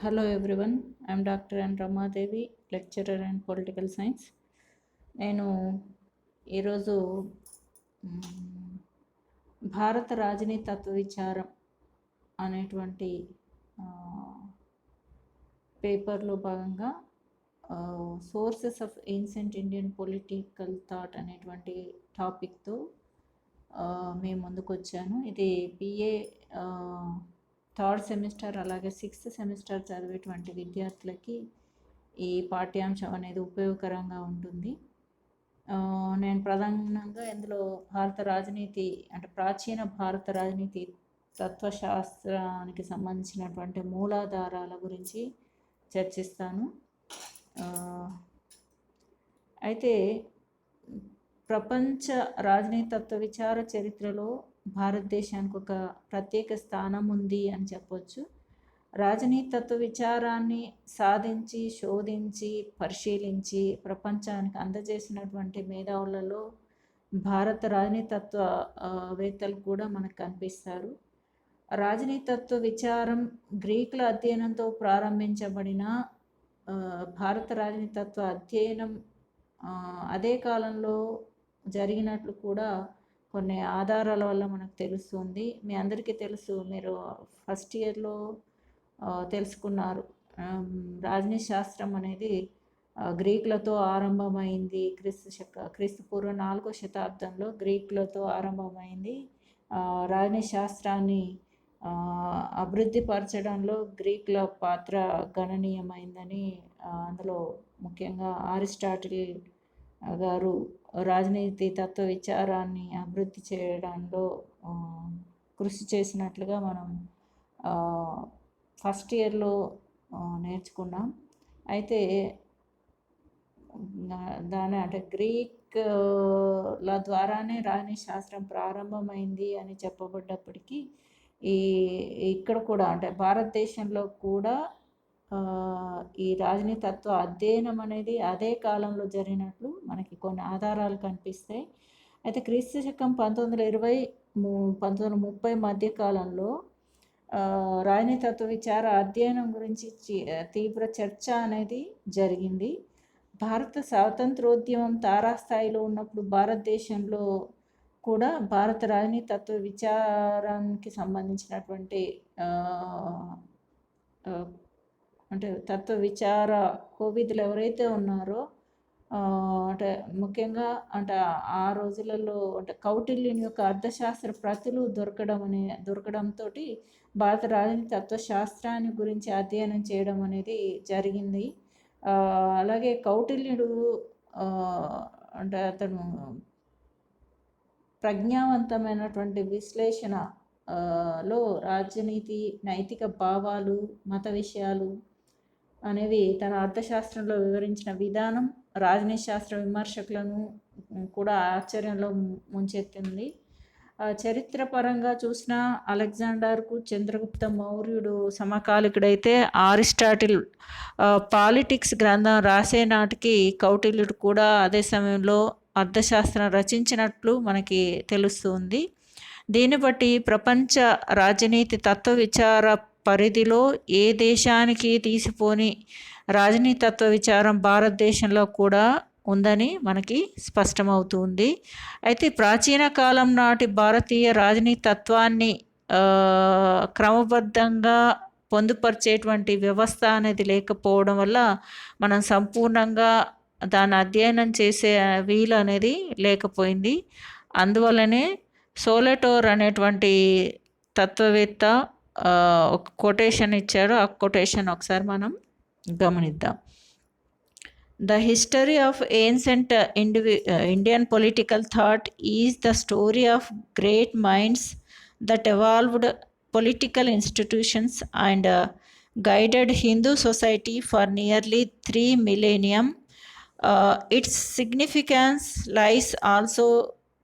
Hello everyone, I am Dr. N. Ramadevi, lecturer in political science. నేను ఈరోజు మ్, భారత రాజనీతి తత్వ విచారం అనేటువంటి పేపర్లో భాగంగా sources of ancient Indian political thought అనేటువంటి టాపిక్తో మేము ముందుకు వచ్చాను. ఇది బిఏ థర్డ్ సెమిస్టర్ అలాగే సిక్స్త్ సెమిస్టర్ చదివేటువంటి విద్యార్థులకి ఈ పాఠ్యాంశం అనేది ఉపయోగకరంగా ఉంటుంది. నేను ప్రధానంగా ఇందులో భారత రాజనీతి అంటే ప్రాచీన భారత రాజనీతి తత్వశాస్త్రానికి సంబంధించినటువంటి మూలాధారాల గురించి చర్చిస్తాను. అయితే ప్రపంచ రాజనీతి తత్వ విచార చరిత్రలో భారతదేశానికి ఒక ప్రత్యేక స్థానం ఉంది అని చెప్పొచ్చు. రాజనీతి తత్వ విచారాన్ని సాధించి శోధించి పరిశీలించి ప్రపంచానికి అందజేసినటువంటి మేధావులలో భారత రాజనీతి తత్వ వేత్తలు కూడా మనకు కనిపిస్తారు. రాజనీతి తత్వ విచారం గ్రీకుల అధ్యయనంతో ప్రారంభించబడిన భారత రాజనీతి తత్వ అధ్యయనం అదే కాలంలో జరిగినట్లు కూడా కొన్ని ఆధారాల వల్ల మనకు తెలుస్తుంది. మీ అందరికీ తెలుసు, మీరు ఫస్ట్ ఇయర్లో తెలుసుకున్నారు. రాజనీతి శాస్త్రం అనేది గ్రీకులతో ఆరంభమైంది. క్రీస్తు పూర్వ 4వ శతాబ్దంలో గ్రీకులతో ఆరంభమైంది. రాజనీతి శాస్త్రాన్ని అభివృద్ధి పరచడంలో గ్రీకుల పాత్ర గణనీయమైందని, అందులో ముఖ్యంగా అరిస్టాటిల్ గారు రాజనీతి తత్వ విచారాన్ని అభివృద్ధి చేయడంలో కృషి చేసినట్లుగా మనం ఫస్ట్ ఇయర్లో నేర్చుకున్నాం. అయితే దాని అంటే గ్రీక్ల ద్వారానే రాజనీతి శాస్త్రం ప్రారంభమైంది అని చెప్పబడ్డప్పటికీ ఇక్కడ కూడా అంటే భారతదేశంలో కూడా ఈ రాజనీతి తత్వ అధ్యయనం అనేది అదే కాలంలో జరిగినట్లు మనకి కొన్ని ఆధారాలు కనిపిస్తాయి. అయితే క్రీస్తు శకం 1920-1930 మధ్య కాలంలో రాజనీతి తత్వ విచార అధ్యయనం గురించి తీవ్ర చర్చ అనేది జరిగింది. భారత స్వాతంత్రోద్యమం తారాస్థాయిలో ఉన్నప్పుడు భారతదేశంలో కూడా భారత రాజనీతి తత్వ విచారానికి సంబంధించినటువంటి అంటే తత్వ విచార కోవిదులు ఎవరైతే ఉన్నారో అంటే ముఖ్యంగా అంటే ఆ రోజులలో అంటే కౌటిల్యుని యొక్క అర్థశాస్త్ర ప్రతులు దొరకడంతో భారత రాజనీతి తత్వశాస్త్రాన్ని గురించి అధ్యయనం చేయడం అనేది జరిగింది. అలాగే కౌటిల్యుడు అంటే అతను ప్రజ్ఞావంతమైనటువంటి విశ్లేషణలో రాజనీతి, నైతిక భావాలు, మత విషయాలు అనేవి తన అర్థశాస్త్రంలో వివరించిన విధానం రాజనీతి శాస్త్ర విమర్శకులను కూడా ఆశ్చర్యంలో ముంచెత్తింది. చరిత్రపరంగా చూసిన అలెగ్జాండర్కు చంద్రగుప్త మౌర్యుడు సమకాలికుడైతే అరిస్టాటిల్ పాలిటిక్స్ గ్రంథం రాసే నాటికి కౌటిల్యుడు కూడా అదే సమయంలో అర్థశాస్త్రం రచించినట్లు మనకి తెలుస్తుంది. దీన్ని బట్టి ప్రపంచ రాజనీతి తత్వ విచార పరిధిలో ఏ దేశానికి తీసిపోని రాజనీతి తత్వ విచారం భారతదేశంలో కూడా ఉందని మనకి స్పష్టమవుతుంది. అయితే ప్రాచీన కాలం నాటి భారతీయ రాజనీతి తత్వాన్ని క్రమబద్ధంగా పొందుపరిచేటువంటి వ్యవస్థ అనేది లేకపోవడం వల్ల మనం సంపూర్ణంగా దాన్ని అధ్యయనం చేసే వీలు అనేది లేకపోయింది. అందువల్లనే సోలెటోర్ అనేటువంటి తత్వవేత్త ఒక కొటేషన్ ఇచ్చాడు. ఆ కొటేషన్ ఒకసారి మనం గమనిద్దాం. The history of ancient Indian political thought is the story of great minds that evolved political institutions and guided Hindu society for nearly 3 millennium. Its significance lies also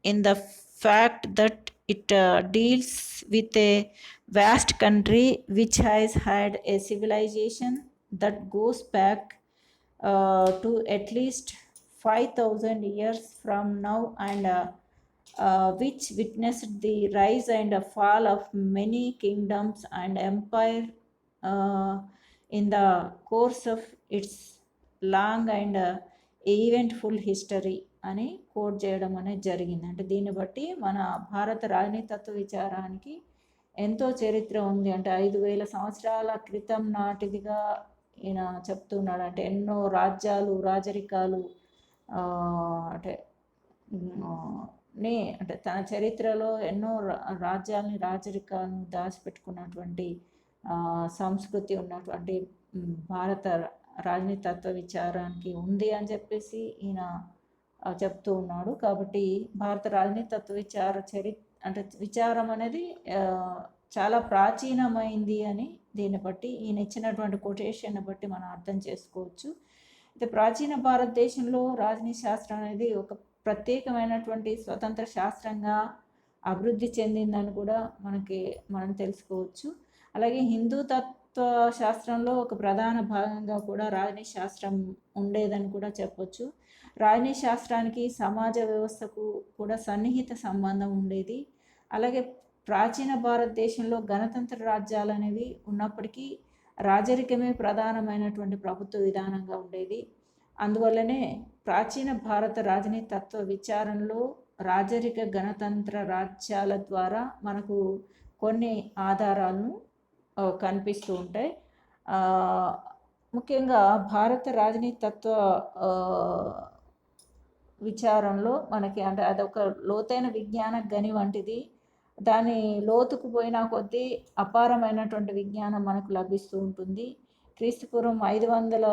in the fact that it deals with a vast country which has had a civilization that goes back to at least 5,000 years from now and which witnessed the rise and fall of many kingdoms and empire in the course of it's long and eventful history అని coat చేయడం అనేది జరిగింది. అంటే దీన్ని బట్టి మన భారత రాజనీతత్వ విచారానికి ఎంతో చరిత్ర ఉంది. అంటే 5,000 సంవత్సరాల క్రితం నాటిదిగా ఈయన చెప్తున్నాడు. అంటే ఎన్నో రాజ్యాలు, రాజరికాలు అంటే అంటే తన చరిత్రలో ఎన్నో రాజ్యాలని, రాజరికాలను దాచిపెట్టుకున్నటువంటి సంస్కృతి ఉన్నటువంటి భారత రాజనీతత్వ విచారానికి ఉంది అని చెప్పేసి ఈయన చెప్తూ ఉన్నాడు. కాబట్టి భారత రాజనీతత్వ అంటే విచారం అనేది చాలా ప్రాచీనమైంది అని దీన్ని బట్టి ఈయన ఇచ్చినటువంటి కొటేషన్ బట్టి మనం అర్థం చేసుకోవచ్చు. అయితే ప్రాచీన భారతదేశంలో రాజనీతి శాస్త్రం అనేది ఒక ప్రత్యేకమైనటువంటి స్వతంత్ర శాస్త్రంగా అభివృద్ధి చెందిందని కూడా మనం తెలుసుకోవచ్చు. అలాగే హిందూ తత్వ శాస్త్రంలో ఒక ప్రధాన భాగంగా కూడా రాజనీతి శాస్త్రం ఉండేదని కూడా చెప్పొచ్చు. రాజనీతి శాస్త్రానికి సమాజ వ్యవస్థకు కూడా సన్నిహిత సంబంధం ఉండేది. అలాగే ప్రాచీన భారతదేశంలో గణతంత్ర రాజ్యాలు అనేవి ఉన్నప్పటికీ రాజరికమే ప్రధానమైనటువంటి ప్రభుత్వ విధానంగా ఉండేది. అందువల్లనే ప్రాచీన భారత రాజనీతి తత్వ విచారంలో రాజరిక గణతంత్ర రాజ్యాల ద్వారా మనకు కొన్ని ఆధారాలను కనిపిస్తూ ఉంటాయి. ముఖ్యంగా భారత రాజనీతి తత్వ విచారంలో మనకి అంటే అదొక లోతైన విజ్ఞాన గని వంటిది. దాని లోతుకు పోయిన కొద్దీ అపారమైనటువంటి విజ్ఞానం మనకు లభిస్తూ ఉంటుంది. క్రీస్తుపూర్వం 500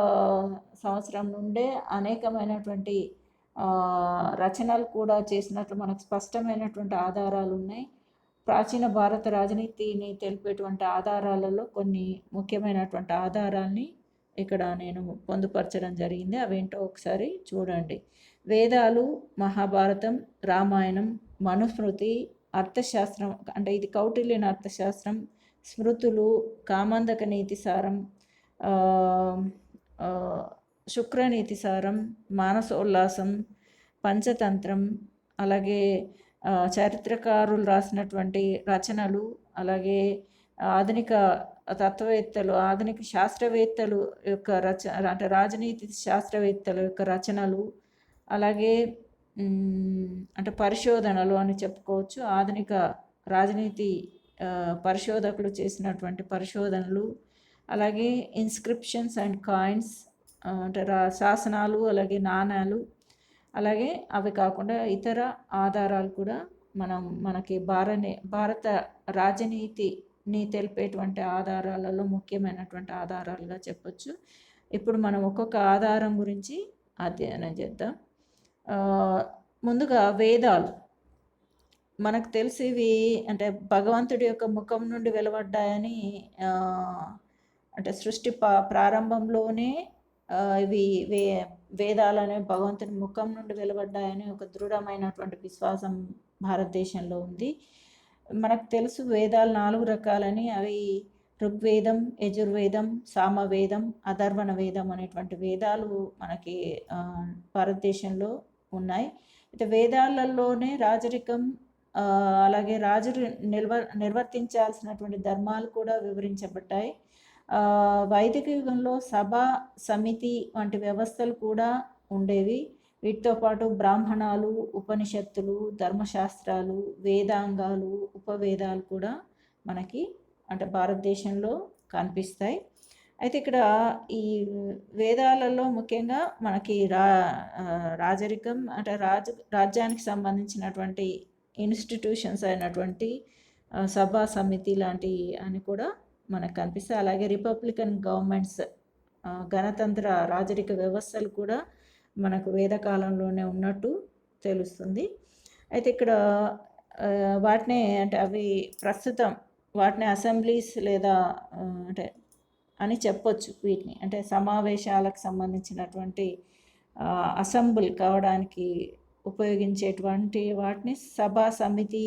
సంవత్సరం నుండే అనేకమైనటువంటి రచనలు కూడా చేసినట్లు మనకు స్పష్టమైనటువంటి ఆధారాలు ఉన్నాయి. ప్రాచీన భారత రాజనీతిని తెలిపేటువంటి ఆధారాలలో కొన్ని ముఖ్యమైనటువంటి ఆధారాల్ని ఇక్కడ నేను పొందుపరచడం జరిగింది. అవేంటో ఒకసారి చూడండి. వేదాలు, మహాభారతం, రామాయణం, మనుస్మృతి, అర్థశాస్త్రం అంటే ఇది కౌటిల్యుని అర్థశాస్త్రం, స్మృతులు, కామందక నీతిసారం, శుక్రనీతిసారం, మానసోల్లాసం, పంచతంత్రం, అలాగే చరిత్రకారులు రాసినటువంటి రచనలు, అలాగే ఆధునిక తత్వవేత్తలు, ఆధునిక శాస్త్రవేత్తలు యొక్క అంటే రాజనీతి శాస్త్రవేత్తల యొక్క రచనలు, అలాగే అంటే పరిశోధనలు అని చెప్పుకోవచ్చు. ఆధునిక రాజనీతి పరిశోధకులు చేసినటువంటి పరిశోధనలు, అలాగే ఇన్స్క్రిప్షన్స్ అండ్ కాయిన్స్ అంటే శాసనాలు, అలాగే నాణాలు, అలాగే అవి కాకుండా ఇతర ఆధారాలు కూడా మనకి భారత రాజనీతిని తెలిపేటువంటి ఆధారాలలో ముఖ్యమైనటువంటి ఆధారాలుగా చెప్పొచ్చు. ఇప్పుడు మనం ఒక్కొక్క ఆధారం గురించి అధ్యయనం చేద్దాం. ముందుగా వేదాలు మనకు తెలిసివి అంటే భగవంతుడి యొక్క ముఖం నుండి వెలువడ్డాయని అంటే సృష్టి ప్రారంభంలోనే ఇవి వేదాలనే భగవంతుని ముఖం నుండి వెలువడ్డాయని ఒక దృఢమైనటువంటి విశ్వాసం భారతదేశంలో ఉంది. మనకు తెలుసు వేదాలు 4 రకాలని. అవి ఋగ్వేదం, యజుర్వేదం, సామవేదం, అథర్వణ వేదం అనేటువంటి వేదాలు మనకి భారతదేశంలో ఉన్నాయి. అయితే వేదాలలోనే రాజరికం అలాగే రాజులు నిర్వర్తించాల్సినటువంటి ధర్మాలు కూడా వివరించబడ్డాయి. వైదిక యుగంలో సభ, సమితి వంటి వ్యవస్థలు కూడా ఉండేవి. వీటితో పాటు బ్రాహ్మణాలు, ఉపనిషత్తులు, ధర్మశాస్త్రాలు, వేదాంగాలు, ఉపవేదాలు కూడా మనకి అంటే భారతదేశంలో కనిపిస్తాయి. అయితే ఇక్కడ ఈ వేదాలలో ముఖ్యంగా మనకి రాజరికం అంటే రాజ్యానికి సంబంధించినటువంటి ఇన్స్టిట్యూషన్స్ అయినటువంటి సభా, సమితి లాంటి అని కూడా మనకు కనిపిస్తాయి. అలాగే రిపబ్లికన్ గవర్నమెంట్స్, గణతంత్ర రాజరిక వ్యవస్థలు కూడా మనకు వేదకాలంలోనే ఉన్నట్టు తెలుస్తుంది. అయితే ఇక్కడ వాటినే అంటే అవి ప్రస్తుతం వాటిని అసెంబ్లీస్ లేదా అంటే అని చెప్పొచ్చు. వీటిని అంటే సమావేశాలకు సంబంధించినటువంటి అసెంబ్లీ కావడానికి ఉపయోగించేటువంటి వాటిని సభా, సమితి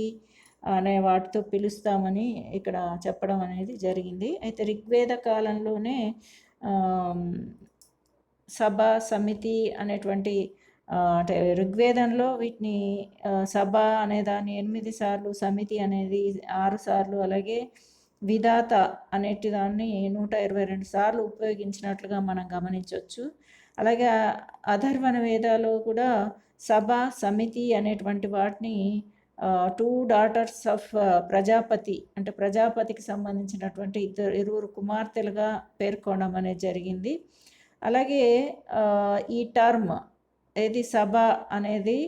అనే వాటితో పిలుస్తామని ఇక్కడ చెప్పడం అనేది జరిగింది. అయితే ఋగ్వేద కాలంలోనే సభ, సమితి అనేటువంటి అంటే ఋగ్వేదంలో వీటిని సభ అనేదాన్ని 8 సార్లు, సమితి అనేది 6 సార్లు, అలాగే విధాత అనేటి దాన్ని 122 సార్లు ఉపయోగించినట్లుగా మనం గమనించవచ్చు. అలాగే అథర్వణ వేదాలు కూడా సభ, సమితి అనేటువంటి వాటిని 2 డాటర్స్ ఆఫ్ ప్రజాపతి అంటే ప్రజాపతికి సంబంధించినటువంటి ఇరువురు కుమార్తెలుగా పేర్కొనడం అనేది జరిగింది. అలాగే ఈ టర్మ్ ఏది సభ అనేది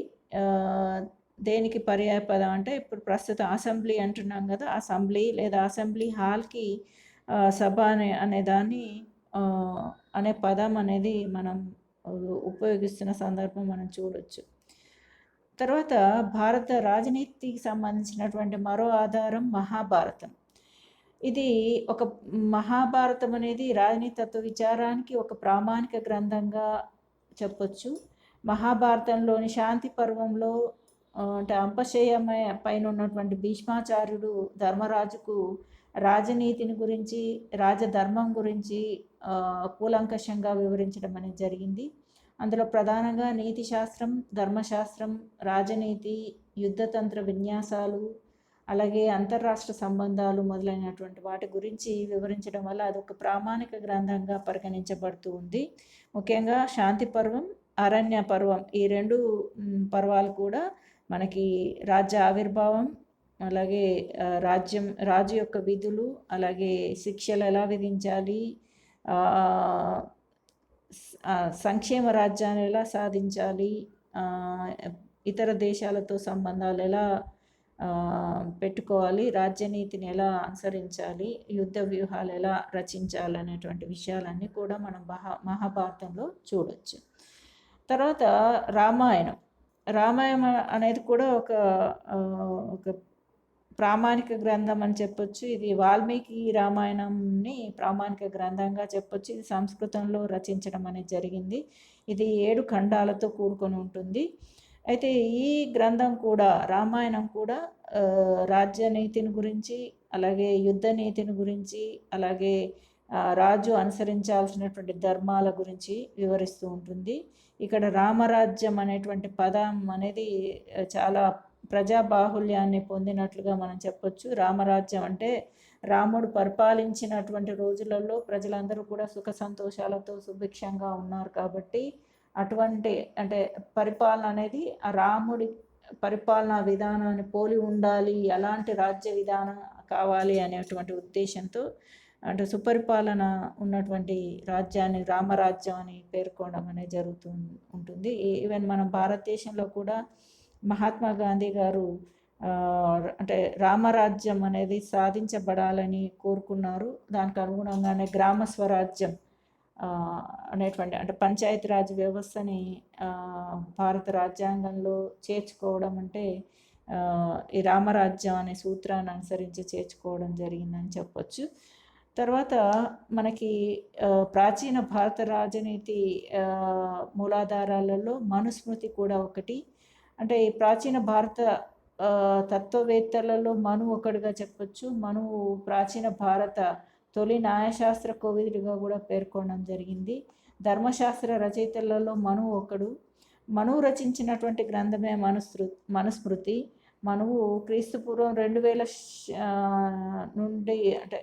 దేనికి పర్యాయపదం అంటే ఇప్పుడు ప్రస్తుతం అసెంబ్లీ అంటున్నాం కదా, అసెంబ్లీ లేదా అసెంబ్లీ హాల్కి సభ అనే దాన్ని అనే పదం అనేది మనం ఉపయోగిస్తున్న సందర్భం మనం చూడొచ్చు. తర్వాత భారత రాజనీతికి సంబంధించినటువంటి మరో ఆధారం మహాభారతం. ఇది ఒక మహాభారతం అనేది రాజనీతి తత్వ విచారానికి ఒక ప్రామాణిక గ్రంథంగా చెప్పొచ్చు. మహాభారతంలోని శాంతి పర్వంలో అంటే అంపశయ్యమయ పైన ఉన్నటువంటి భీష్మాచార్యుడు ధర్మరాజుకు రాజనీతిని గురించి, రాజధర్మం గురించి కూలంకషంగా వివరించడం అనేది జరిగింది. అందులో ప్రధానంగా నీతి శాస్త్రం, ధర్మశాస్త్రం, రాజనీతి, యుద్ధతంత్ర విన్యాసాలు, అలాగే అంతర్రాష్ట్ర సంబంధాలు మొదలైనటువంటి వాటి గురించి వివరించడం వల్ల అదొక ప్రామాణిక గ్రంథంగా పరిగణించబడుతూ ఉంది. ముఖ్యంగా శాంతి పర్వం, అరణ్య పర్వం ఈ 2 పర్వాలు కూడా మనకి రాజ్య ఆవిర్భావం, అలాగే రాజు యొక్క విధులు, అలాగే శిక్షలు ఎలా విధించాలి, సంక్షేమ రాజ్యాన్ని ఎలా సాధించాలి, ఇతర దేశాలతో సంబంధాలు ఎలా పెట్టుకోవాలి, రాజ్యనీతిని ఎలా అనుసరించాలి, యుద్ధ వ్యూహాలు ఎలా రచించాలి అనేటువంటి విషయాలన్నీ కూడా మనం మహాభారతంలో చూడొచ్చు. తర్వాత రామాయణం అనేది కూడా ఒక ప్రామాణిక గ్రంథం అని చెప్పొచ్చు. ఇది వాల్మీకి రామాయణంని ప్రామాణిక గ్రంథంగా చెప్పొచ్చు. ఇది సంస్కృతంలో రచించడం అనేది జరిగింది. ఇది 7 ఖండాలతో కూడుకొని ఉంటుంది. అయితే ఈ గ్రంథం కూడా, రామాయణం కూడా రాజ్యనీతిని గురించి, అలాగే యుద్ధ నీతిని గురించి, అలాగే రాజు అనుసరించాల్సినటువంటి ధర్మాల గురించి వివరిస్తూ ఉంటుంది. ఇక్కడ రామరాజ్యం అనేటువంటి పదం అనేది చాలా ప్రజాబాహుల్యాన్ని పొందినట్లుగా మనం చెప్పొచ్చు. రామరాజ్యం అంటే రాముడు పరిపాలించినటువంటి రోజులలో ప్రజలందరూ కూడా సుఖ సంతోషాలతో సుభిక్షంగా ఉన్నారు కాబట్టి అటువంటి అంటే పరిపాలన అనేది ఆ రాముడి పరిపాలనా విధానాన్ని పోలి ఉండాలి, అలాంటి రాజ్య విధానం కావాలి అనేటువంటి ఉద్దేశంతో అంటే సుపరిపాలన ఉన్నటువంటి రాజ్యాన్ని రామరాజ్యం అని పేర్కొనడం అనేది జరుగుతూ ఉంటుంది. ఈవెన్ మనం భారతదేశంలో కూడా మహాత్మా గాంధీ గారు అంటే రామరాజ్యం అనేది సాధించబడాలని కోరుకున్నారు. దానికి అనుగుణంగానే గ్రామ స్వరాజ్యం అనేటువంటి అంటే పంచాయతీరాజ్ వ్యవస్థని భారత రాజ్యాంగంలో చేర్చుకోవడం అంటే ఈ రామరాజ్యం అనే సూత్రాన్ని అనుసరించి చేర్చుకోవడం జరిగిందని చెప్పొచ్చు. తర్వాత మనకి ప్రాచీన భారత రాజనీతి మూలాధారాలలో మనుస్మృతి కూడా ఒకటి. అంటే ఈ ప్రాచీన భారత తత్వవేత్తలలో మను ఒకటిగా చెప్పొచ్చు. మనువు ప్రాచీన భారత తొలి న్యాయశాస్త్ర కోవిదుడిగా కూడా పేర్కొనడం జరిగింది. ధర్మశాస్త్ర రచయితలలో మనువు ఒకడు. మనువు రచించినటువంటి గ్రంథమే మనుస్మృతి. మనువు క్రీస్తుపూర్వం 2000 నుండి అంటే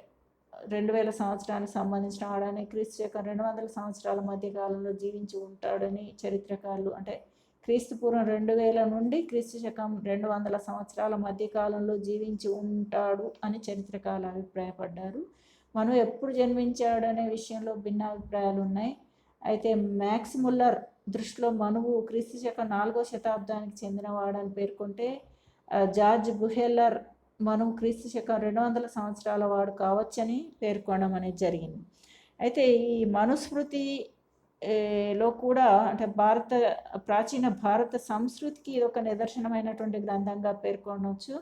2000 సంవత్సరానికి సంబంధించిన వాడని, క్రీస్తు శకం 200 సంవత్సరాల మధ్య కాలంలో జీవించి ఉంటాడని చరిత్రకారులు అంటే క్రీస్తుపూర్వం 2000 నుండి క్రీస్తు శకం 200 సంవత్సరాల మధ్య కాలంలో జీవించి ఉంటాడు అని చరిత్రకారులు అభిప్రాయపడ్డారు. మనం ఎప్పుడు జన్మించాడనే విషయంలో భిన్నాభిప్రాయాలు ఉన్నాయి. అయితే మ్యాక్స్ ముల్లర్ దృష్టిలో మనువు క్రీస్తు శకం 4వ శతాబ్దానికి చెందినవాడని పేర్కొంటే, జార్జ్ బుహెల్లర్ మనువు క్రీస్తు శకం 200 సంవత్సరాల వాడు కావచ్చని పేర్కొనడం అనేది జరిగింది. అయితే ఈ మనుస్మృతిలో కూడా అంటే ప్రాచీన భారత సంస్కృతికి ఇది ఒక నిదర్శనమైనటువంటి గ్రంథంగా పేర్కొనవచ్చు.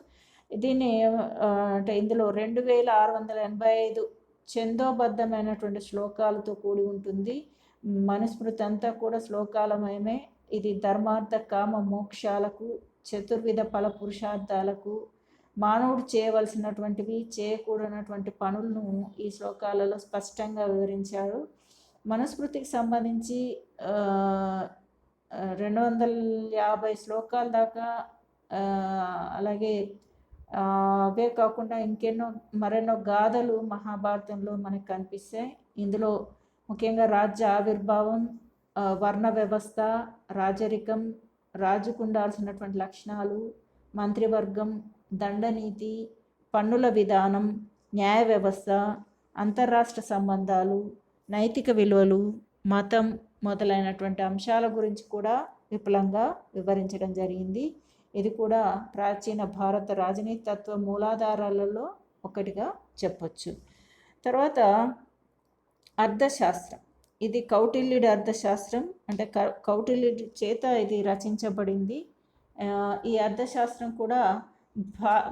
దీన్ని అంటే ఇందులో 2685 ఛందోబద్ధమైనటువంటి శ్లోకాలతో కూడి ఉంటుంది. మనుస్మృతి అంతా కూడా శ్లోకాలమయమే. ఇది ధర్మార్థ కామ మోక్షాలకు, చతుర్విధ ఫల పురుషార్థాలకు, మానవుడు చేయవలసినటువంటివి, చేయకూడనటువంటి పనులను ఈ శ్లోకాలలో స్పష్టంగా వివరించారు. మనుస్మృతికి సంబంధించి 250 శ్లోకాల దాకా అలాగే అవే కాకుండా మరెన్నో గాథలు మహాభారతంలో మనకు కనిపిస్తాయి. ఇందులో ముఖ్యంగా రాజ్య ఆవిర్భావం, వర్ణ వ్యవస్థ, రాజరికం, రాజుకు ఉండాల్సినటువంటి లక్షణాలు, మంత్రివర్గం, దండనీతి, పన్నుల విధానం, న్యాయ వ్యవస్థ, అంతర్రాష్ట్ర సంబంధాలు, నైతిక విలువలు, మతం మొదలైనటువంటి అంశాల గురించి కూడా విపులంగా వివరించడం జరిగింది. ఇది కూడా ప్రాచీన భారత రాజనీతి తత్వ మూలాధారాలలో ఒకటిగా చెప్పొచ్చు. తర్వాత అర్థశాస్త్రం. ఇది కౌటిల్యుడి అర్థశాస్త్రం, అంటే కౌటిల్యుడి చేత ఇది రచించబడింది. ఈ అర్థశాస్త్రం కూడా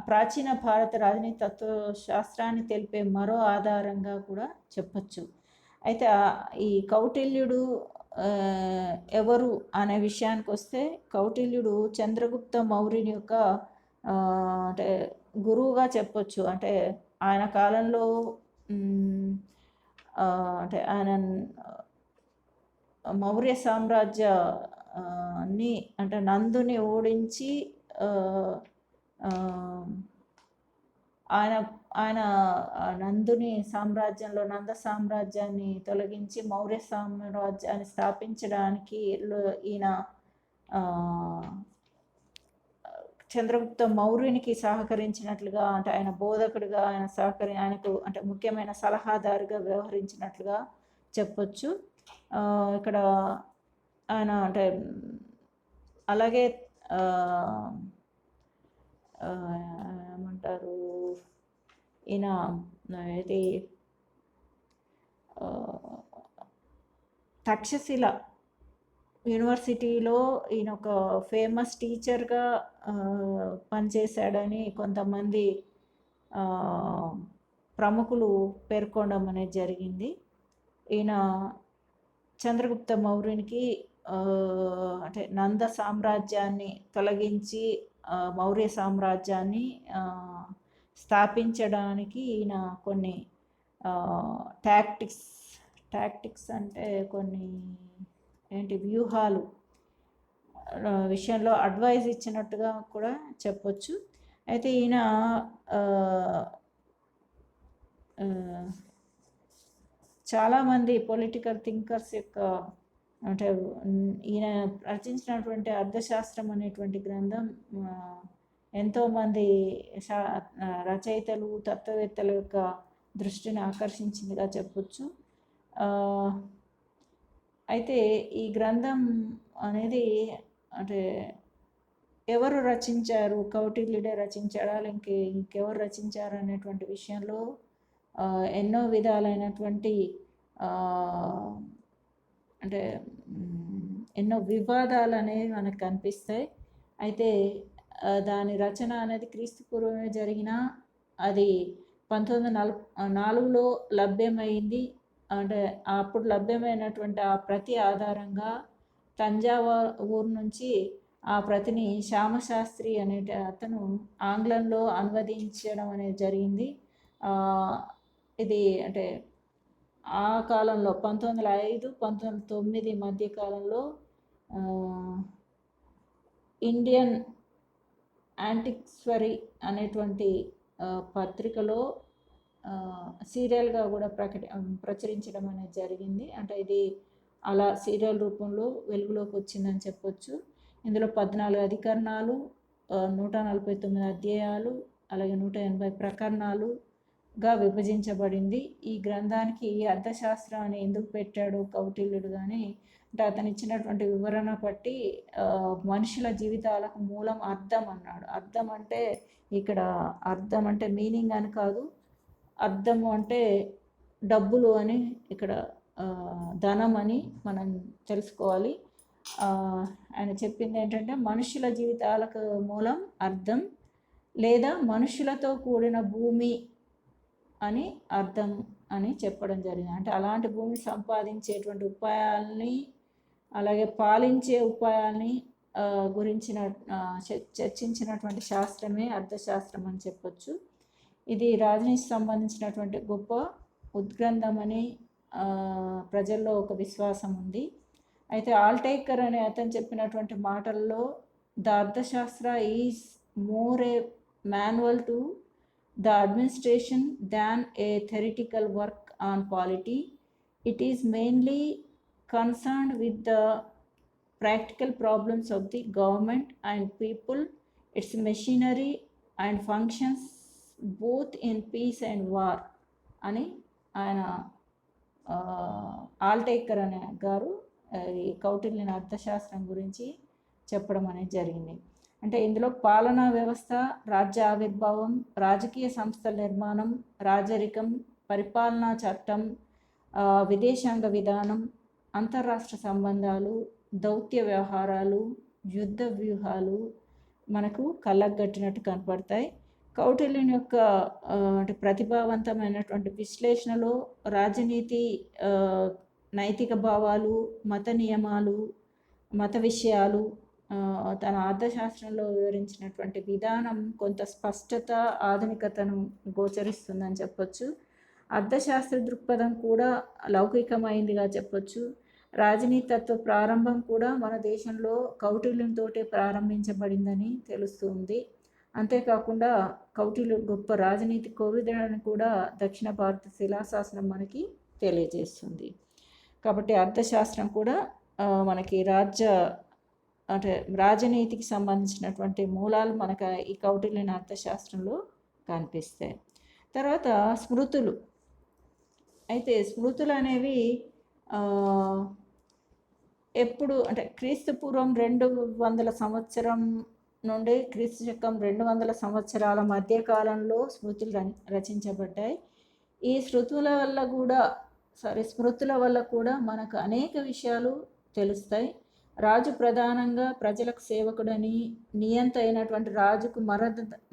ప్రాచీన భారత రాజనీతి తత్వ శాస్త్రాన్ని తెలిపే మరో ఆధారంగా కూడా చెప్పచ్చు. అయితే ఈ కౌటిల్యుడు ఎవరు అనే విషయానికి వస్తే, కౌటిల్యుడు చంద్రగుప్త మౌర్యుని యొక్క అంటే గురువుగా చెప్పొచ్చు. అంటే ఆయన కాలంలో అంటే ఆయన మౌర్య సామ్రాజ్యాన్ని అంటే నందుని ఓడించి ఆయన నందుని సామ్రాజ్యంలో నంద సామ్రాజ్యాన్ని తొలగించి మౌర్య సామ్రాజ్యాన్ని స్థాపించడానికి ఈయన చంద్రగుప్త మౌర్యునికి సహకరించినట్లుగా, అంటే ఆయన బోధకుడిగా ఆయనకు అంటే ముఖ్యమైన సలహాదారుగా వ్యవహరించినట్లుగా చెప్పొచ్చు. ఇక్కడ ఆయన అంటే అలాగే ఏమంటారు, ఈయన ఇది తక్షశిల యూనివర్సిటీలో ఈయన ఒక ఫేమస్ టీచర్గా పనిచేశాడని కొంతమంది ప్రముఖులు పేర్కొనడం అనేది జరిగింది. ఈయన చంద్రగుప్త మౌర్యునికి అంటే నంద సామ్రాజ్యాన్ని తొలగించి మౌర్య సామ్రాజ్యాన్ని స్థాపించడానికి ఈయన కొన్ని టాక్టిక్స్ అంటే కొన్ని వ్యూహాలు విషయంలో అడ్వైజ్ ఇచ్చినట్టుగా కూడా చెప్పొచ్చు. అయితే ఈయన చాలామంది పొలిటికల్ థింకర్స్ యొక్క అంటే ఈయన రచించినటువంటి అర్థశాస్త్రం అనేటువంటి గ్రంథం ఎంతోమంది రచయితలు, తత్వవేత్తల యొక్క దృష్టిని ఆకర్షించిందిగా చెప్పొచ్చు. అయితే ఈ గ్రంథం అనేది అంటే ఎవరు రచించారు, కౌటిల్యుడే రచించాడా ఇంకెవరు రచించారు అనేటువంటి విషయంలో ఎన్నో విధాలైనటువంటి అంటే ఎన్నో వివాదాలు అనేవి మనకు కనిపిస్తాయి. అయితే దాని రచన అనేది క్రీస్తు పూర్వమే జరిగిన అది 1904లో లభ్యమైంది. అంటే అప్పుడు లభ్యమైనటువంటి ఆ ప్రతి ఆధారంగా తంజావూరు నుంచి ఆ ప్రతిని శ్యామశాస్త్రి అనే అతను ఆంగ్లంలో అనువదించడం అనేది జరిగింది. ఇది అంటే ఆ కాలంలో 1905-1909 మధ్య కాలంలో ఇండియన్ యాంటిక్వరీ అనేటువంటి పత్రికలో సీరియల్గా కూడా ప్రచురించడం అనేది జరిగింది. అంటే ఇది అలా సీరియల్ రూపంలో వెలుగులోకి వచ్చిందని చెప్పొచ్చు. ఇందులో 14 అధికరణాలు, 149 అధ్యాయాలు, అలాగే 180 ప్రకరణాలుగా విభజించబడింది. ఈ గ్రంథానికి అర్థశాస్త్రం అని ఎందుకు పెట్టాడు కౌటిల్యుడు కానీ, అంటే అతను ఇచ్చినటువంటి వివరణ బట్టి మనుషుల జీవితాలకు మూలం అర్థం అన్నాడు. అర్థం అంటే ఇక్కడ అర్థం అంటే మీనింగ్ అని కాదు, అర్థము అంటే డబ్బులు అని, ఇక్కడ ధనం అని మనం తెలుసుకోవాలి. ఆయన చెప్పింది ఏంటంటే మనుషుల జీవితాలకు మూలం అర్థం, లేదా మనుషులతో కూడిన భూమి అని అర్థం అని చెప్పడం జరిగింది. అంటే అలాంటి భూమి సంపాదించేటువంటి ఉపాయాలని, అలాగే పాలించే ఉపాయాలని గురించిన చర్చించినటువంటి శాస్త్రమే అర్థశాస్త్రం అని చెప్పొచ్చు. ఇది రాజనీతికి సంబంధించినటువంటి గొప్ప ఉద్గ్రంథమని ప్రజల్లో ఒక విశ్వాసం ఉంది. అయితే ఆల్టైకర్ అనే అతను చెప్పినటువంటి మాటల్లో ద అర్థశాస్త్ర is more A manual to the administration than a theoretical work on polity. It is mainly concerned with the practical problems of the government and people, its machinery and functions both in peace and war అని ఆయన ఆల్టేకర్ అనే గారు ఈ కౌటిల్యుని అర్థశాస్త్రం గురించి చెప్పడం అనేది జరిగింది. అంటే ఇందులో పాలనా వ్యవస్థ, రాజ్య ఆవిర్భావం, రాజకీయ సంస్థల నిర్మాణం, రాజరికం, పరిపాలనా చట్టం, విదేశాంగ విధానం, అంతర్రాష్ట్ర సంబంధాలు, దౌత్య వ్యవహారాలు, యుద్ధ వ్యూహాలు మనకు కళ్ళగట్టినట్టు కనపడతాయి. కౌటిల్యుని యొక్క అంటే ప్రతిభావంతమైనటువంటి విశ్లేషణలో రాజనీతి, నైతిక భావాలు, మత నియమాలు, మత విషయాలు తన అర్థశాస్త్రంలో వివరించినటువంటి విధానం కొంత స్పష్టత, ఆధునికతను గోచరిస్తుందని చెప్పొచ్చు. అర్థశాస్త్ర దృక్పథం కూడా లౌకికమైందిగా చెప్పొచ్చు. రాజనీతి తత్వ ప్రారంభం కూడా మన దేశంలో కౌటిల్యునితోటే ప్రారంభించబడిందని తెలుస్తుంది. అంతేకాకుండా కౌటిల్యుడు గొప్ప రాజనీతి కోవిదుడని కూడా దక్షిణ భారత శిలాశాసనం మనకి తెలియజేస్తుంది. కాబట్టి అర్థశాస్త్రం కూడా మనకి రాజనీతికి సంబంధించినటువంటి మూలాలు మనకు ఈ కౌటిల్యుని అర్థశాస్త్రంలో కనిపిస్తాయి. తర్వాత స్మృతులు. అయితే స్మృతులు అనేవి ఎప్పుడు అంటే క్రీస్తు పూర్వం 200 సంవత్సరం నుండి క్రీస్తు శకం 200 సంవత్సరాల మధ్యకాలంలో స్మృతులు రచించబడ్డాయి. ఈ స్మృతుల వల్ల కూడా మనకు అనేక విషయాలు తెలుస్తాయి. రాజు ప్రధానంగా ప్రజలకు సేవకుడని, నియంత అయినటువంటి రాజుకు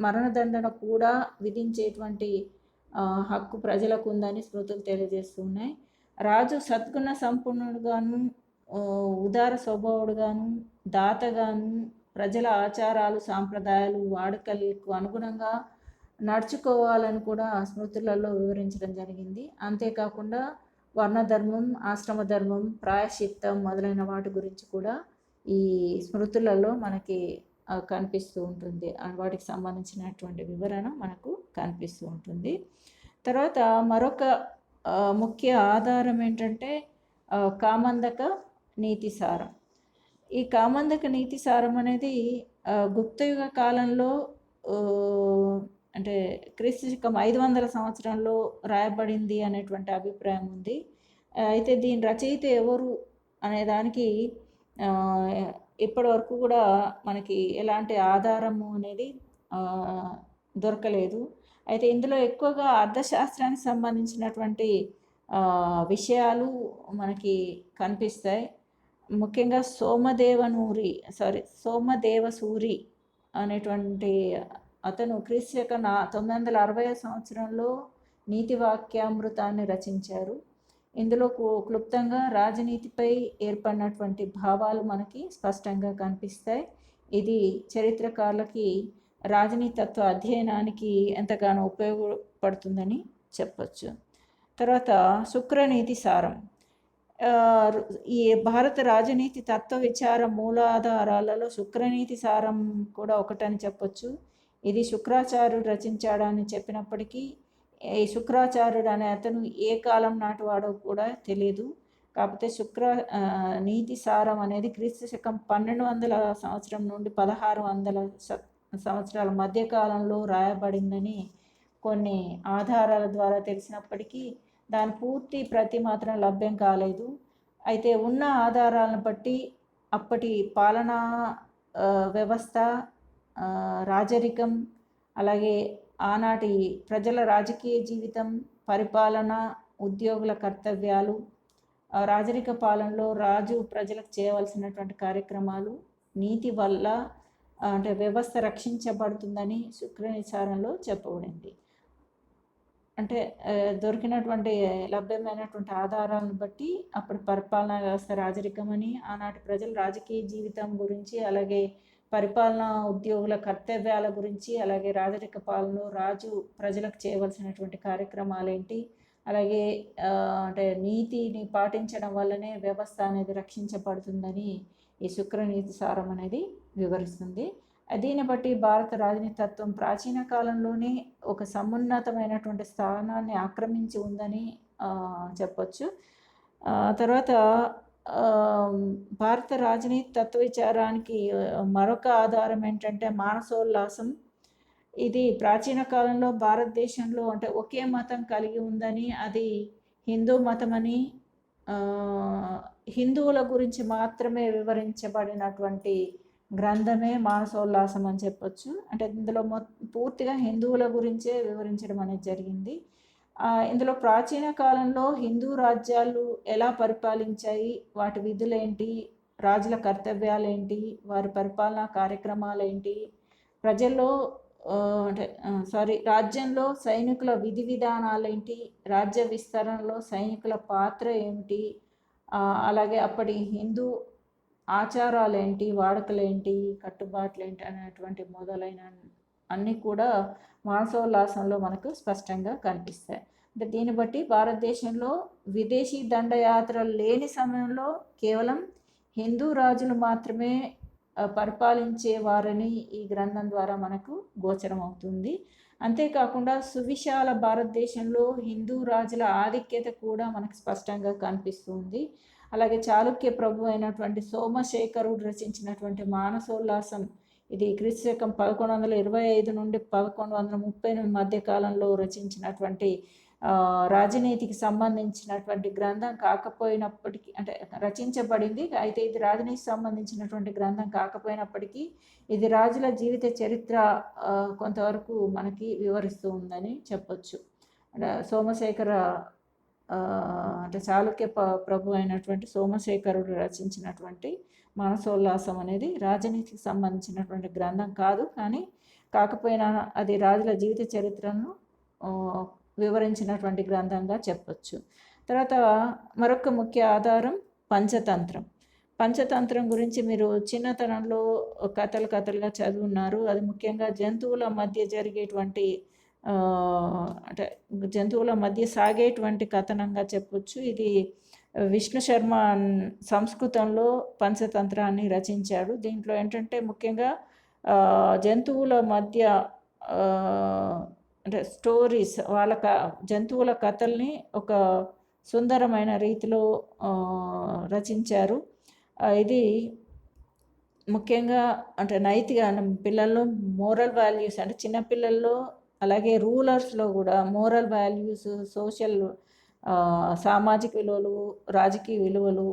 మరణదండన కూడా విధించేటువంటి హక్కు ప్రజలకు ఉందని స్మృతులు తెలియజేస్తున్నాయి. రాజు సద్గుణ సంపన్నుడుగాను, ఉదార స్వభావుడుగాను, దాతగాను, ప్రజల ఆచారాలు, సాంప్రదాయాలు, వాడుకలకు అనుగుణంగా నడుచుకోవాలని కూడా స్మృతులలో వివరించడం జరిగింది. అంతేకాకుండా వర్ణధర్మం, ఆశ్రమ ధర్మం, ప్రాయశ్చిత్తం మొదలైన వాటి గురించి కూడా ఈ స్మృతులలో మనకి కనిపిస్తూ ఉంటుంది. వాటికి సంబంధించినటువంటి వివరణ మనకు కనిపిస్తూ ఉంటుంది. తర్వాత మరొక ముఖ్య ఆధారం ఏంటంటే కామందక నీతిసారం. ఈ కామందక నీతిసారం అనేది గుప్తయుగ కాలంలో అంటే క్రీస్తు శకం 500 సంవత్సరంలో రాయబడింది అనేటువంటి అభిప్రాయం ఉంది. అయితే దీని రచయిత ఎవరు అనే దానికి ఇప్పటి వరకు కూడా మనకి ఎలాంటి ఆధారము అనేది దొరకలేదు. అయితే ఇందులో ఎక్కువగా అర్థశాస్త్రానికి సంబంధించినటువంటి విషయాలు మనకి కనిపిస్తాయి. ముఖ్యంగా సోమదేవసూరి అనేటువంటి అతను క్రీస్తు శకం 960 సంవత్సరంలో నీతి వాక్యామృతాన్ని రచించారు. ఇందులో క్లుప్తంగా రాజనీతిపై ఏర్పడినటువంటి భావాలు మనకి స్పష్టంగా కనిపిస్తాయి. ఇది చరిత్రకారులకి రాజనీతి తత్వ అధ్యయనానికి ఎంతగానో ఉపయోగపడుతుందని చెప్పచ్చు. తర్వాత శుక్రనీతి సారం. ఈ భారత రాజనీతి తత్వ విచార మూలాధారాలలో శుక్రనీతి సారం కూడా ఒకటని చెప్పొచ్చు. ఇది శుక్రాచార్యుడు రచించాడని చెప్పినప్పటికీ ఈ శుక్రాచార్యుడు అనే అతను ఏ కాలం నాటి వాడో కూడా తెలియదు. కాకపోతే నీతి సారం అనేది క్రీస్తు శకం 1200 సంవత్సరం నుండి 1600 సంవత్సరాల మధ్యకాలంలో రాయబడిందని కొన్ని ఆధారాల ద్వారా తెలిసినప్పటికీ దాని పూర్తి ప్రతి మాత్రం లభ్యం కాలేదు. అయితే ఉన్న ఆధారాలను బట్టి అప్పటి పాలనా వ్యవస్థ, రాజరికం, అలాగే ఆనాటి ప్రజల రాజకీయ జీవితం, పరిపాలన, ఉద్యోగుల కర్తవ్యాలు, రాజరిక పాలనలో రాజు ప్రజలకు చేయవలసినటువంటి కార్యక్రమాలు, నీతి వల్ల అంటే వ్యవస్థ రక్షించబడుతుందని శుక్రనిసారంలో చెప్పబడింది. అంటే దొరికినటువంటి లభ్యమైనటువంటి ఆధారాలను బట్టి అప్పుడు పరిపాలనా వ్యవస్థ రాజరికమని, ఆనాటి ప్రజల రాజకీయ జీవితం గురించి, అలాగే పరిపాలనా ఉద్యోగుల కర్తవ్యాల గురించి, అలాగే రాజరిక పాలనలో రాజు ప్రజలకు చేయవలసినటువంటి కార్యక్రమాలు ఏంటి, అలాగే అంటే నీతిని పాటించడం వల్లనే వ్యవస్థ అనేది రక్షించబడుతుందని ఈ శుక్రనీతి సారం అనేది వివరిస్తుంది. దీన్ని బట్టి భారత రాజనీతి తత్వం ప్రాచీన కాలంలోనే ఒక సమున్నతమైనటువంటి స్థానాన్ని ఆక్రమించి ఉందని చెప్పొచ్చు. తర్వాత భారత రాజనీతి తత్వ విచారానికి మరొక ఆధారం ఏంటంటే మానసోల్లాసం. ఇది ప్రాచీన కాలంలో భారతదేశంలో అంటే ఒకే మతం కలిగి ఉందని, అది హిందూ మతమని, హిందువుల గురించి మాత్రమే వివరించబడినటువంటి గ్రంథమే మానసోల్లాసం అని చెప్పొచ్చు. అంటే ఇందులో పూర్తిగా హిందువుల గురించే వివరించడం అనేది జరిగింది. ఇందులో ప్రాచీన కాలంలో హిందూ రాజ్యాలు ఎలా పరిపాలించాయి, వాటి విధులేంటి, రాజుల కర్తవ్యాలేంటి, వారి పరిపాలనా కార్యక్రమాలేంటి, ప్రజల్లో రాజ్యంలో సైనికుల విధి విధానాలేంటి, రాజ్య విస్తరణలో సైనికుల పాత్ర ఏమిటి, అలాగే అప్పటి హిందూ ఆచారాలేంటి, వాడుకలేంటి, కట్టుబాట్లేంటి అనేటువంటి మొదలైన అన్నీ కూడా మానసోల్లాసంలో మనకు స్పష్టంగా కనిపిస్తాయి. అంటే దీన్ని బట్టి భారతదేశంలో విదేశీ దండయాత్రలు లేని సమయంలో కేవలం హిందూ రాజులు మాత్రమే పరిపాలించేవారని ఈ గ్రంథం ద్వారా మనకు గోచరం అవుతుంది. అంతేకాకుండా సువిశాల భారతదేశంలో హిందూ రాజుల ఆధిక్యత కూడా మనకు స్పష్టంగా కనిపిస్తుంది. అలాగే చాళుక్య ప్రభు అయినటువంటి సోమశేఖరుడు రచించినటువంటి మానసోల్లాసం, ఇది క్రీస్తుశకం 1125 నుండి 1138 మధ్య కాలంలో రచించినటువంటి రాజనీతికి సంబంధించినటువంటి గ్రంథం కాకపోయినప్పటికీ, అంటే రచించబడింది అయితే ఇది రాజనీతికి సంబంధించినటువంటి గ్రంథం కాకపోయినప్పటికీ ఇది రాజుల జీవిత చరిత్ర కొంతవరకు మనకి వివరిస్తూ ఉందని చెప్పొచ్చు. సోమశేఖర అంటే చాళుక్య ప్రభు అయినటువంటి సోమశేఖరుడు రచించినటువంటి మానసోల్లాసం అనేది రాజనీతికి సంబంధించినటువంటి గ్రంథం కాదు, కానీ కాకపోయినా అది రాజుల జీవిత చరిత్రను వివరించినటువంటి గ్రంథంగా చెప్పొచ్చు. తర్వాత మరొక ముఖ్య ఆధారం పంచతంత్రం. పంచతంత్రం గురించి మీరు చిన్నతనంలో కథలుగా చదువున్నారు. అది ముఖ్యంగా జంతువుల మధ్య జరిగేటువంటి అంటే జంతువుల మధ్య సాగేటువంటి కథనంగా చెప్పొచ్చు. ఇది విష్ణు శర్మ సంస్కృతంలో పంచతంత్రాన్ని రచించాడు. దీంట్లో ఏంటంటే ముఖ్యంగా జంతువుల మధ్య అంటే స్టోరీస్, జంతువుల కథల్ని ఒక సుందరమైన రీతిలో రచించారు. ఇది ముఖ్యంగా అంటే నైతిక పిల్లల్లో మోరల్ వాల్యూస్, అంటే చిన్నపిల్లల్లో అలాగే రూలర్స్లో కూడా మోరల్ వాల్యూస్, సోషల్ సామాజిక విలువలు, రాజకీయ విలువలు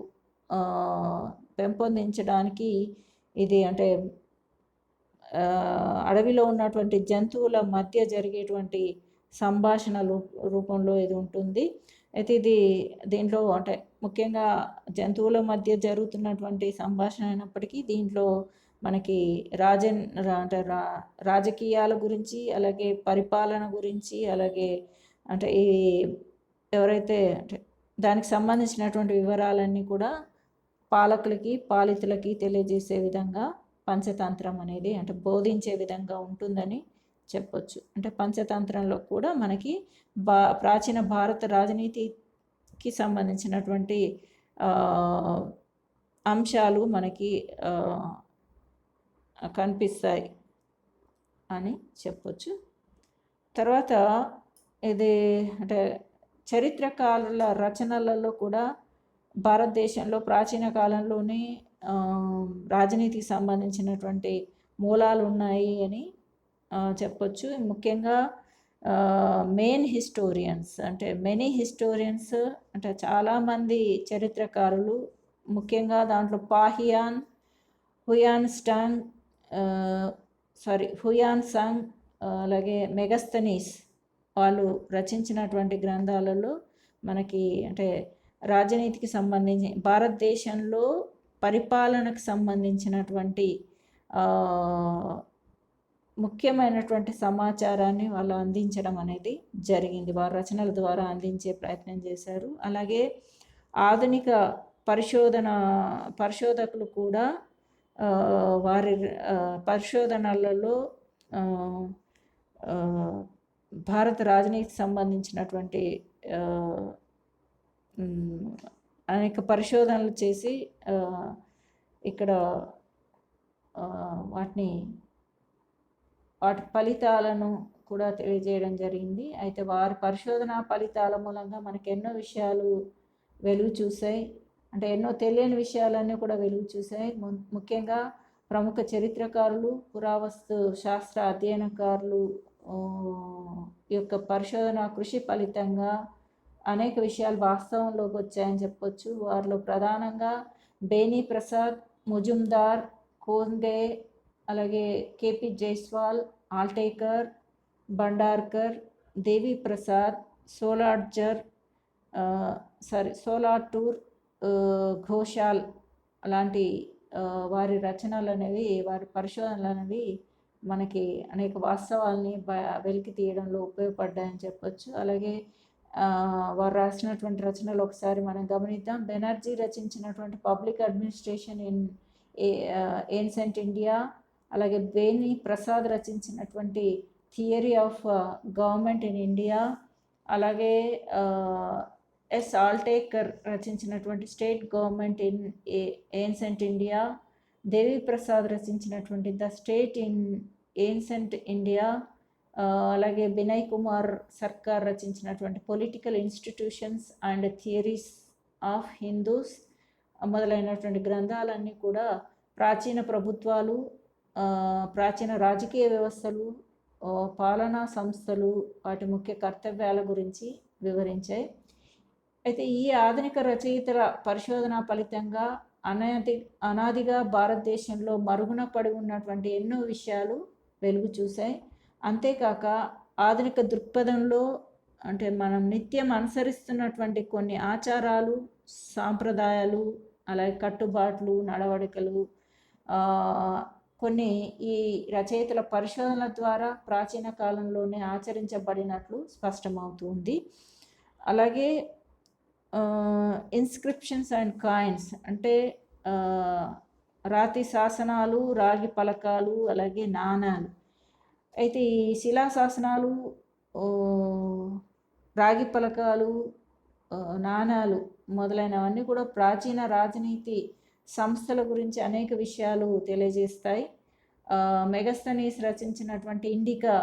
పెంపొందించడానికి ఇది అంటే అడవిలో ఉన్నటువంటి జంతువుల మధ్య జరిగేటువంటి సంభాషణలు రూపంలో ఇది ఉంటుంది. అయితే ఇది దీంట్లో అంటే ముఖ్యంగా జంతువుల మధ్య జరుగుతున్నటువంటి సంభాషణ అయినప్పటికీ దీంట్లో మనకి అంటే రాజకీయాల గురించి, అలాగే పరిపాలన గురించి, అలాగే అంటే ఈ ఎవరైతే అంటే దానికి సంబంధించినటువంటి వివరాలన్నీ కూడా పాలకులకి, పాలితులకి తెలియజేసే విధంగా పంచతంత్రం అనేది అంటే బోధించే విధంగా ఉంటుందని చెప్పొచ్చు. అంటే పంచతంత్రంలో కూడా మనకి ప్రాచీన భారత రాజనీతికి సంబంధించినటువంటి అంశాలు మనకి కనిపిస్తాయి అని చెప్పొచ్చు. తర్వాత ఇది అంటే చరిత్రకారుల రచనలలో కూడా భారతదేశంలో ప్రాచీన కాలంలోనే రాజనీతికి సంబంధించినటువంటి మూలాలు ఉన్నాయి అని చెప్పొచ్చు. ముఖ్యంగా మెనీ హిస్టోరియన్స్ అంటే చాలామంది చరిత్రకారులు, ముఖ్యంగా దాంట్లో పాహియాన్, హుయాన్ సాంగ్ అలాగే మెగస్తనీస్ వాళ్ళు రచించినటువంటి గ్రంథాలలో మనకి అంటే రాజనీతికి సంబంధించి భారతదేశంలో పరిపాలనకు సంబంధించినటువంటి ముఖ్యమైనటువంటి సమాచారాన్ని వాళ్ళు అందించడం అనేది జరిగింది. వారి రచనల ద్వారా అందించే ప్రయత్నం చేశారు. అలాగే ఆధునిక పరిశోధకులు కూడా వారి పరిశోధనలలో భారత రాజనీతికి సంబంధించినటువంటి అనేక పరిశోధనలు చేసి ఇక్కడ వాటిని వాటి ఫలితాలను కూడా తెలియజేయడం జరిగింది. అయితే వారి పరిశోధనా ఫలితాల మూలంగా మనకు ఎన్నో విషయాలు వెలుగు చూసాయి. అంటే ఎన్నో తెలియని విషయాలన్నీ కూడా వెలుగు చూసాయి. ముఖ్యంగా ప్రముఖ చరిత్రకారులు, పురావస్తు శాస్త్ర అధ్యయనకారులు యొక్క పరిశోధన కృషి ఫలితంగా అనేక విషయాలు వాస్తవంలోకి వచ్చాయని చెప్పొచ్చు. వారిలో ప్రధానంగా బేనీ ప్రసాద్, ముజుమ్దార్, కోంగే, అలాగే కేపీ జైస్వాల్, ఆల్టేకర్, భండార్కర్, దేవి ప్రసాద్, సోలాటూర్, ఘోషాల్ లాంటి వారి రచనలు అనేవి, వారి పరిశోధనలు అనేవి మనకి అనేక వాస్తవాల్ని వెలికి తీయడంలో ఉపయోగపడ్డాయని చెప్పొచ్చు. అలాగే వారు రాసినటువంటి రచనలు ఒకసారి మనం గమనిద్దాం. బెనర్జీ రచించినటువంటి public administration in ancient India, అలాగే బేనీ ప్రసాద్ రచించినటువంటి theory of government in India, అలాగే ఎస్ ఆల్టేకర్ రచించినటువంటి state government in ancient India, Devi Prasad రచించినటువంటి the state in ancient India, అలాగే బినయ్ కుమార్ సర్కార్ రచించినటువంటి political institutions and theories of Hindus మొదలైనటువంటి గ్రంథాలన్నీ కూడా ప్రాచీన ప్రభుత్వాలు, ప్రాచీన రాజకీయ వ్యవస్థలు, పాలనా సంస్థలు, వాటి ముఖ్య కర్తవ్యాల గురించి వివరించాయి. అయితే ఈ ఆధునిక రచయితల పరిశోధన ఫలితంగా అనాదిగా భారతదేశంలో మరుగున పడి ఉన్నటువంటి ఎన్నో విషయాలు వెలుగు చూశాయి. అంతేకాక ఆధునిక దృక్పథంలో అంటే మనం నిత్యం అనుసరిస్తున్నటువంటి కొన్ని ఆచారాలు, సాంప్రదాయాలు, అలాగే కట్టుబాట్లు, నడవడికలు కొన్ని ఈ రచయితల పరిశోధనల ద్వారా ప్రాచీన కాలంలోనే ఆచరించబడినట్లు స్పష్టమవుతుంది. అలాగే ఇన్స్క్రిప్షన్స్ అండ్ కాయిన్స్ అంటే రాతి శాసనాలు, రాగి పలకాలు, అలాగే నాణాలు. అయితే ఈ శిలాశాసనాలు, రాగి పలకాలు, నాణాలు మొదలైనవన్నీ కూడా ప్రాచీన రాజనీతి సంస్థల గురించి అనేక విషయాలు తెలియజేస్తాయి. మెగస్తనీస్ రచించినటువంటి ఇండికా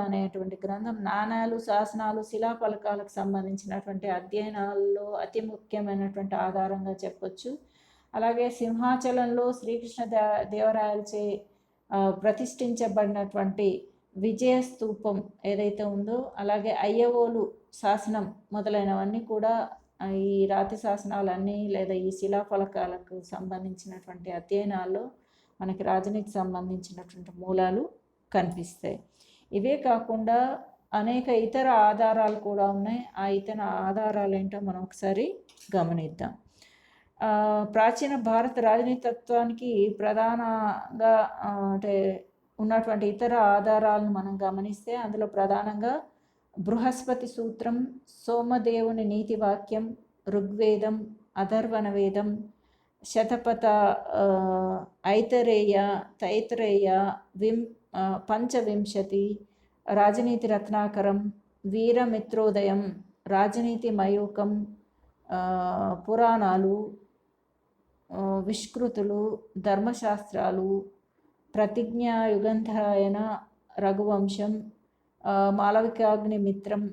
అనేటువంటి గ్రంథం నాణాలు, శాసనాలు, శిలాఫలకాలకు సంబంధించినటువంటి అధ్యయనాల్లో అతి ముఖ్యమైనటువంటి ఆధారంగా చెప్పొచ్చు. అలాగే సింహాచలంలో శ్రీకృష్ణ దేవరాయలచే ప్రతిష్ఠించబడినటువంటి విజయ స్తూపం ఏదైతే ఉందో, అలాగే అయ్యవోలు శాసనం మొదలైనవన్నీ కూడా ఈ రాతి శాసనాలన్నీ లేదా ఈ శిలాఫలకాలకు సంబంధించినటువంటి అధ్యయనాల్లో మనకి రాజనీతికి సంబంధించినటువంటి మూలాలు కనిపిస్తాయి. ఇవే కాకుండా అనేక ఇతర ఆధారాలు కూడా ఉన్నాయి. ఆ ఇతర ఆధారాలు ఏంటో మనం ఒకసారి గమనిద్దాం. ప్రాచీన భారత రాజనీతత్వానికి ప్రధానంగా అంటే ఉన్నటువంటి ఇతర ఆధారాలను మనం గమనిస్తే అందులో ప్రధానంగా బృహస్పతి సూత్రం, సోమదేవుని నీతి వాక్యం, ఋగ్వేదం, అథర్వణ వేదం, శతపథ, తైత్రేయ, పంచవింశతి, రాజనీతి రత్నాకరం, వీరమిత్రోదయం, రాజనీతి మయూకం, పురాణాలు, విష్కృతులు, ధర్మశాస్త్రాలు, ప్రతిజ్ఞా యుగంధరాయణ, రఘువంశం, మాళవికాగ్నిమిత్రం,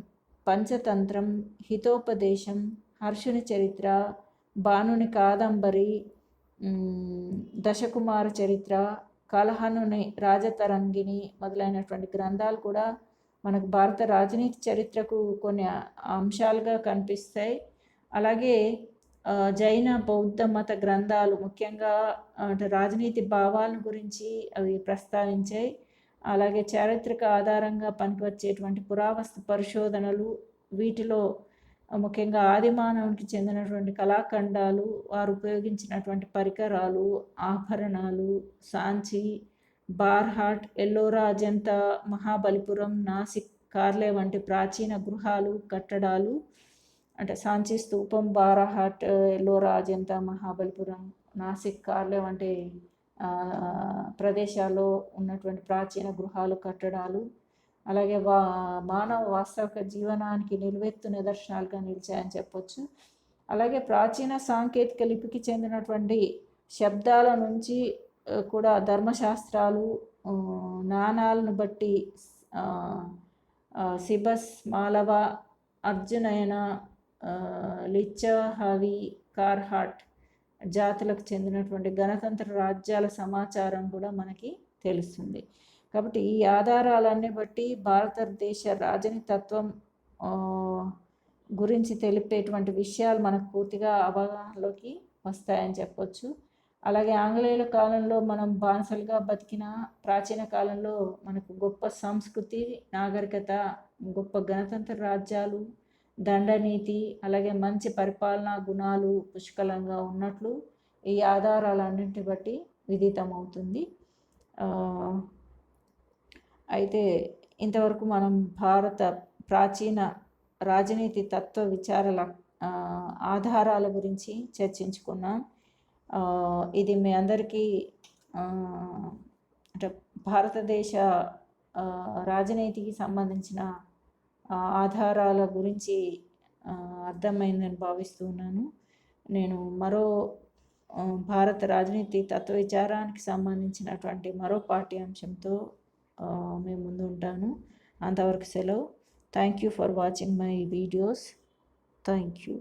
పంచతంత్రం, హితోపదేశం, హర్షుని చరిత్ర, బాణుని కాదంబరి, దశకుమార చరిత్ర, కలహనుని రాజతరంగిణి మొదలైనటువంటి గ్రంథాలు కూడా మనకు భారత రాజనీతి చరిత్రకు కొన్ని అంశాలుగా కనిపిస్తాయి. అలాగే జైన బౌద్ధ మత గ్రంథాలు ముఖ్యంగా అంటే రాజనీతి భావాలను గురించి అవి ప్రస్తావించాయి. అలాగే చారిత్రక ఆధారంగా పనికొచ్చేటువంటి పురావస్తు పరిశోధనలు, వీటిలో ముఖ్యంగా ఆదిమానవునికి చెందినటువంటి కళాఖండాలు, వారు ఉపయోగించినటువంటి పరికరాలు, ఆభరణాలు, సాంచి, బార్హాట్, ఎల్లోరా అజంతా, మహాబలిపురం, నాసిక్, కార్లే వంటి ప్రాచీన గృహాలు, కట్టడాలు అంటే సాంచి స్తూపం, బారాహాట్, ఎల్లోరా అజంతా, మహాబలిపురం, నాసిక్, కార్లే వంటి ప్రదేశాల్లో ఉన్నటువంటి ప్రాచీన గృహాలు, కట్టడాలు, అలాగే మానవ వాస్తవిక జీవనానికి నిలువెత్తు నిదర్శనాలుగా నిలిచాయని చెప్పొచ్చు. అలాగే ప్రాచీన సాంకేతిక లిపికి చెందినటువంటి శబ్దాల నుంచి కూడా ధర్మశాస్త్రాలు, నాణాలను బట్టి సిబస్, మాలవ, అర్జునయన, లిచ్చహవి, కార్హాట్ జాతులకు చెందినటువంటి గణతంత్ర రాజ్యాల సమాచారం కూడా మనకి తెలుస్తుంది. కాబట్టి ఈ ఆధారాలన్నీ బట్టి భారతదేశ రాజనీతత్వం గురించి తెలిపేటువంటి విషయాలు మనకు పూర్తిగా అవగాహనలోకి వస్తాయని చెప్పొచ్చు. అలాగే ఆంగ్లేయుల కాలంలో మనం బానిసలుగా బతికిన ప్రాచీన కాలంలో మనకు గొప్ప సంస్కృతి, నాగరికత, గొప్ప గణతంత్ర రాజ్యాలు, దండనీతి, అలాగే మంచి పరిపాలనా గుణాలు పుష్కలంగా ఉన్నట్లు ఈ ఆధారాలన్నింటి బట్టి విదితమవుతుంది. అయితే ఇంతవరకు మనం భారత ప్రాచీన రాజనీతి తత్వ విచారాల ఆధారాల గురించి చర్చించుకున్నాం. ఇది మీ అందరికీ అంటే భారతదేశ రాజనీతికి సంబంధించిన ఆధారాల గురించి అర్థమైందని భావిస్తున్నాను. నేను మరో భారత రాజనీతి తత్వ విచారానికి సంబంధించినటువంటి మరో పాఠ్యాంశంతో మేము ముందు ఉంటాను. అంతవరకు సెలవు. Thank you for watching my videos. Thank you.